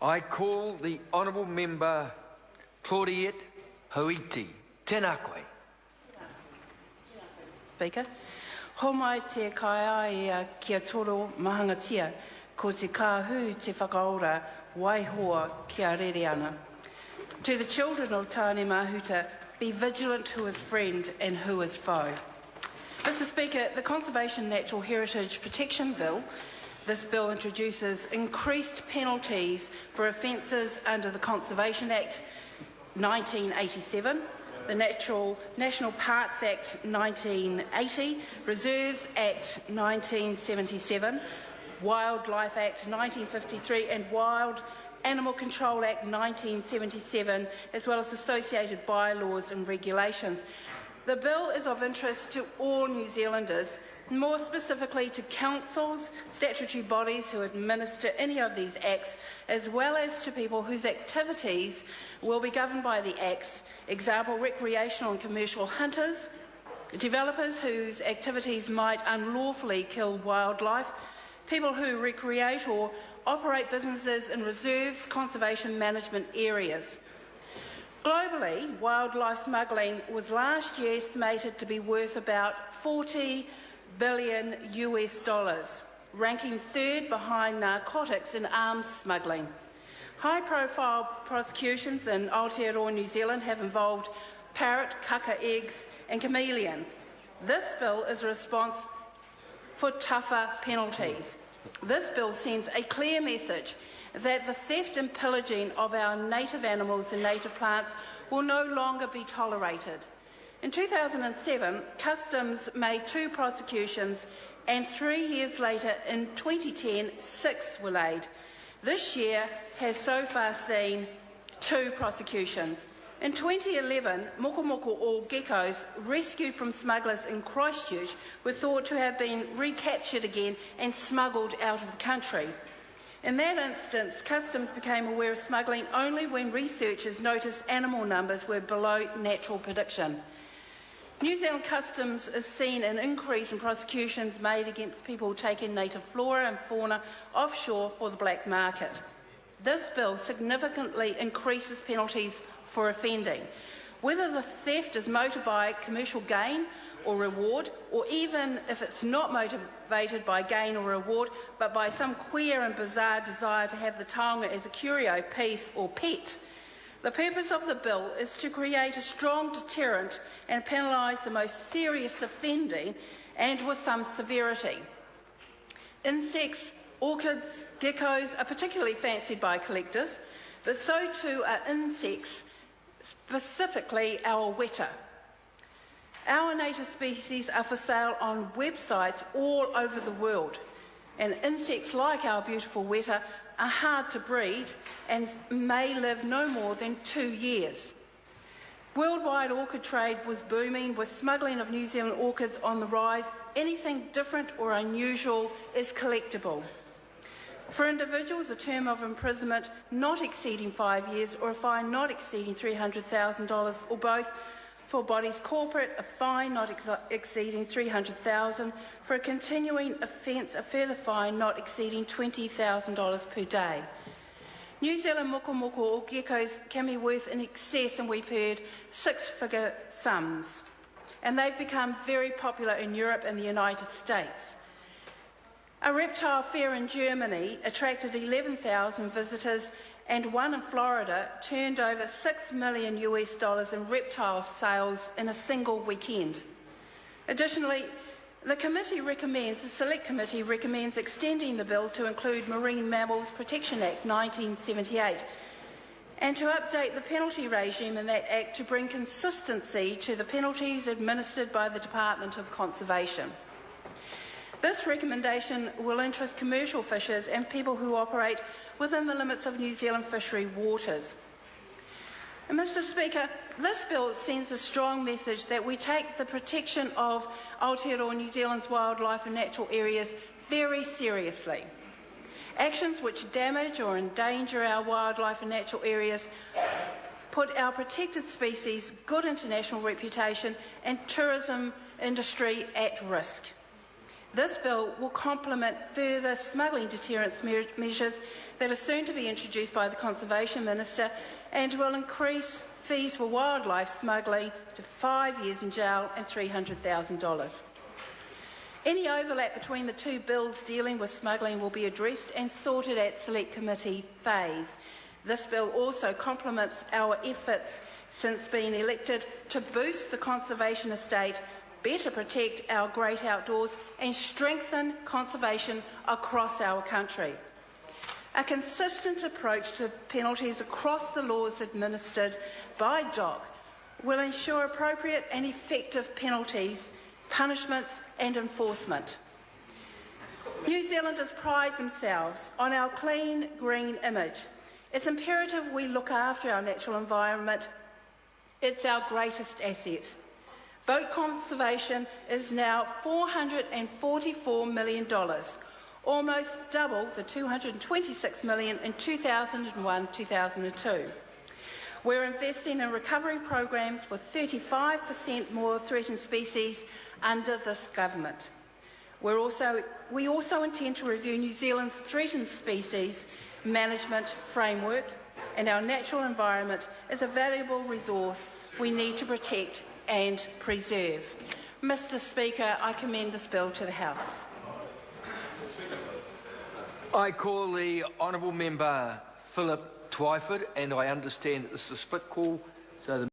I call the Honourable Member Claudette Hoiti. Tēnā koe. Speaker, ho mai te kai kia toro mahangatia ko te kāhu te whakaora waihoa kia rere ana. To the children of Tāne Mahuta, be vigilant who is friend and who is foe. Mr Speaker, the Conservation Natural Heritage Protection Bill, this bill introduces increased penalties for offences under the Conservation Act 1987, the National Parks Act 1980, Reserves Act 1977, Wildlife Act 1953 and Wild Animal Control Act 1977, as well as associated bylaws and regulations. The bill is of interest to all New Zealanders, more specifically to councils, statutory bodies who administer any of these acts, as well as to people whose activities will be governed by the acts, example recreational and commercial hunters, developers whose activities might unlawfully kill wildlife, people who recreate or operate businesses in reserves, conservation management areas. Globally, wildlife smuggling was last year estimated to be worth about $40 billion US, ranking third behind narcotics and arms smuggling. High-profile prosecutions in Aotearoa, New Zealand have involved parrot, kaka eggs and chameleons. This bill is a response for tougher penalties. This bill sends a clear message that the theft and pillaging of our native animals and native plants will no longer be tolerated. In 2007, Customs made 2 prosecutions, and 3 years later, in 2010, 6 were laid. This year has so far seen 2 prosecutions. In 2011, mokomoko or geckos rescued from smugglers in Christchurch were thought to have been recaptured again and smuggled out of the country. In that instance, Customs became aware of smuggling only when researchers noticed animal numbers were below natural prediction. New Zealand Customs has seen an increase in prosecutions made against people taking native flora and fauna offshore for the black market. This bill significantly increases penalties for offending. Whether the theft is motivated by commercial gain or reward, or even if it's not motivated by gain or reward, but by some queer and bizarre desire to have the taonga as a curio, piece or pet. The purpose of the bill is to create a strong deterrent and penalise the most serious offending, and with some severity. Insects, orchids, geckos are particularly fancied by collectors, but so too are insects, specifically our weta. Our native species are for sale on websites all over the world, and insects like our beautiful weta are hard to breed and may live no more than 2 years. Worldwide orchid trade was booming, with smuggling of New Zealand orchids on the rise. Anything different or unusual is collectible. For individuals, a term of imprisonment not exceeding 5 years or a fine not exceeding $300,000, or both. For bodies corporate, a fine not exceeding $300,000. For a continuing offence, a further fine not exceeding $20,000 per day. New Zealand mokomoko or geckos can be worth in excess, and we've heard, 6-figure sums. And they've become very popular in Europe and the United States. A reptile fair in Germany attracted 11,000 visitors, and one in Florida turned over $6 million in reptile sales in a single weekend. Additionally, the Select Committee recommends extending the bill to include Marine Mammals Protection Act 1978 and to update the penalty regime in that Act to bring consistency to the penalties administered by the Department of Conservation. This recommendation will interest commercial fishers and people who operate within the limits of New Zealand fishery waters. And Mr Speaker, this bill sends a strong message that we take the protection of Aotearoa New Zealand's wildlife and natural areas very seriously. Actions which damage or endanger our wildlife and natural areas put our protected species, good international reputation and tourism industry at risk. This bill will complement further smuggling deterrence measures that are soon to be introduced by the Conservation Minister and will increase fees for wildlife smuggling to 5 years in jail and $300,000. Any overlap between the two bills dealing with smuggling will be addressed and sorted at Select Committee phase. This bill also complements our efforts since being elected to boost the conservation estate, better protect our great outdoors and strengthen conservation across our country. A consistent approach to penalties across the laws administered by DOC will ensure appropriate and effective penalties, punishments and enforcement. New Zealanders pride themselves on our clean, green image. It's imperative we look after our natural environment. It's our greatest asset. Boat conservation is now $444 million, almost double the $226 million in 2001-2002. We're investing in recovery programs for 35% more threatened species under this government. We also intend to review New Zealand's threatened species management framework, and our natural environment is a valuable resource we need to protect and preserve. Mr. Speaker, I commend this bill to the House. I call the Honourable Member Philip Twyford, and I understand that this is a split call, so the